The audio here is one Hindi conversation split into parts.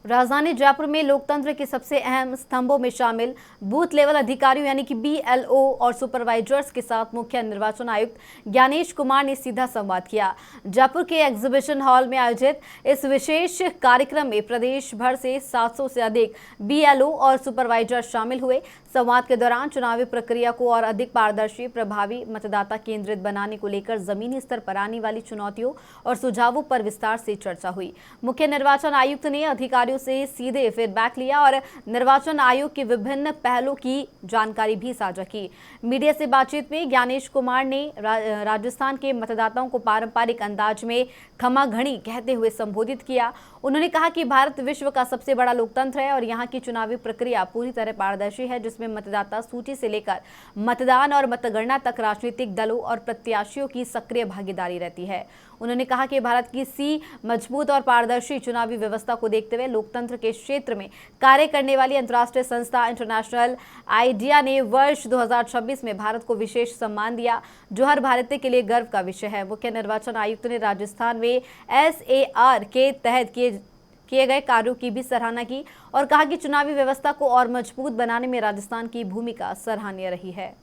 राजधानी जयपुर में लोकतंत्र के सबसे अहम स्तंभों में शामिल बूथ लेवल अधिकारियों यानी कि BLO और सुपरवाइजर्स के साथ मुख्य निर्वाचन आयुक्त ज्ञानेश कुमार ने सीधा संवाद किया। जयपुर के एग्जीबिशन हॉल में आयोजित इस विशेष कार्यक्रम में प्रदेश भर से 700 से अधिक BLO और सुपरवाइजर शामिल हुए। संवाद के दौरान चुनावी प्रक्रिया को और अधिक पारदर्शी, प्रभावी, मतदाता केंद्रित बनाने को लेकर जमीनी स्तर पर आने वाली चुनौतियों और सुझावों पर विस्तार से चर्चा हुई। मुख्य निर्वाचन आयुक्त ने अधिकारियों से सीधे फीडबैक लिया और निर्वाचन आयोग के विभिन्न पहलों की जानकारी भी साझा की। मीडिया से बातचीत में ज्ञानेश कुमार ने राजस्थान के मतदाताओं को पारंपरिक अंदाज में खमाघणी कहते हुए संबोधित किया। उन्होंने कहा कि भारत विश्व का सबसे बड़ा लोकतंत्र है और यहाँ की चुनावी प्रक्रिया पूरी तरह पारदर्शी है, जिसमें मतदाता सूची से लेकर मतदान और मतगणना तक राजनीतिक दलों और प्रत्याशियों की सक्रिय भागीदारी रहती है। उन्होंने कहा कि भारत की सी मजबूत और पारदर्शी चुनावी व्यवस्था को देखते हुए लोकतंत्र के क्षेत्र में कार्य करने वाली अंतर्राष्ट्रीय संस्था इंटरनेशनल आइडिया ने वर्ष 2026 में भारत को विशेष सम्मान दिया, जो हर भारतीय के लिए गर्व का विषय है। मुख्य निर्वाचन आयुक्त ने राजस्थान में SAR के तहत किए गए कार्यों की भी सराहना की और कहा कि चुनावी व्यवस्था को और मजबूत बनाने में राजस्थान की भूमिका सराहनीय रही है।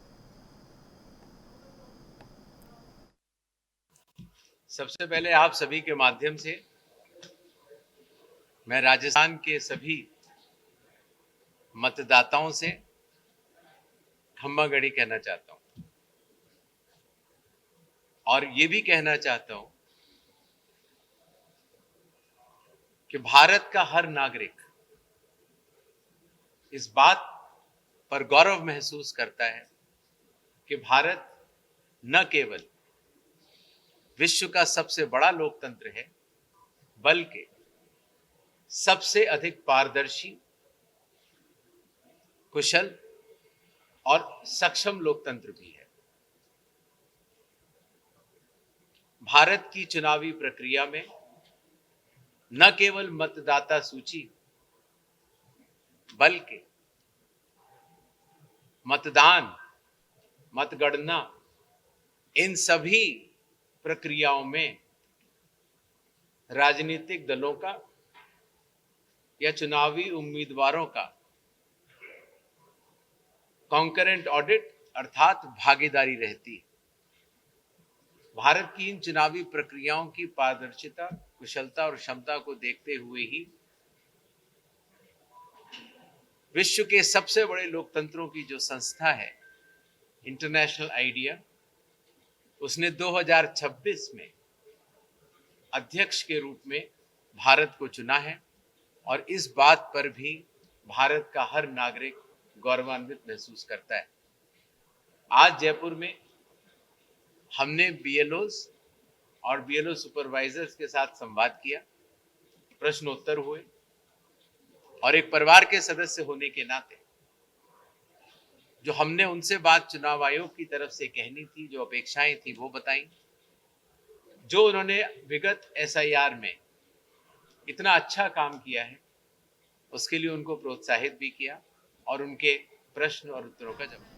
सबसे पहले आप सभी के माध्यम से मैं राजस्थान के सभी मतदाताओं से खम्मागणी कहना चाहता हूं और ये भी कहना चाहता हूं कि भारत का हर नागरिक इस बात पर गौरव महसूस करता है कि भारत न केवल विश्व का सबसे बड़ा लोकतंत्र है, बल्कि सबसे अधिक पारदर्शी, कुशल और सक्षम लोकतंत्र भी है। भारत की चुनावी प्रक्रिया में न केवल मतदाता सूची, बल्कि मतदान, मतगणना, इन सभी प्रक्रियाओं में राजनीतिक दलों का या चुनावी उम्मीदवारों का कॉन्करेंट ऑडिट अर्थात भागीदारी रहती है। भारत की इन चुनावी प्रक्रियाओं की पारदर्शिता, कुशलता और क्षमता को देखते हुए ही विश्व के सबसे बड़े लोकतंत्रों की जो संस्था है इंटरनेशनल आइडिया, उसने 2026 में अध्यक्ष के रूप में भारत को चुना है और इस बात पर भी भारत का हर नागरिक गौरवान्वित महसूस करता है। आज जयपुर में हमने BLOs और BLO सुपरवाइजर्स के साथ संवाद किया, प्रश्नोत्तर हुए और एक परिवार के सदस्य होने के नाते जो हमने उनसे बात चुनाव आयोग की तरफ से कहनी थी, जो अपेक्षाएं थी, वो बताई। जो उन्होंने विगत SIR में इतना अच्छा काम किया है, उसके लिए उनको प्रोत्साहित भी किया और उनके प्रश्न और उत्तरों का जवाब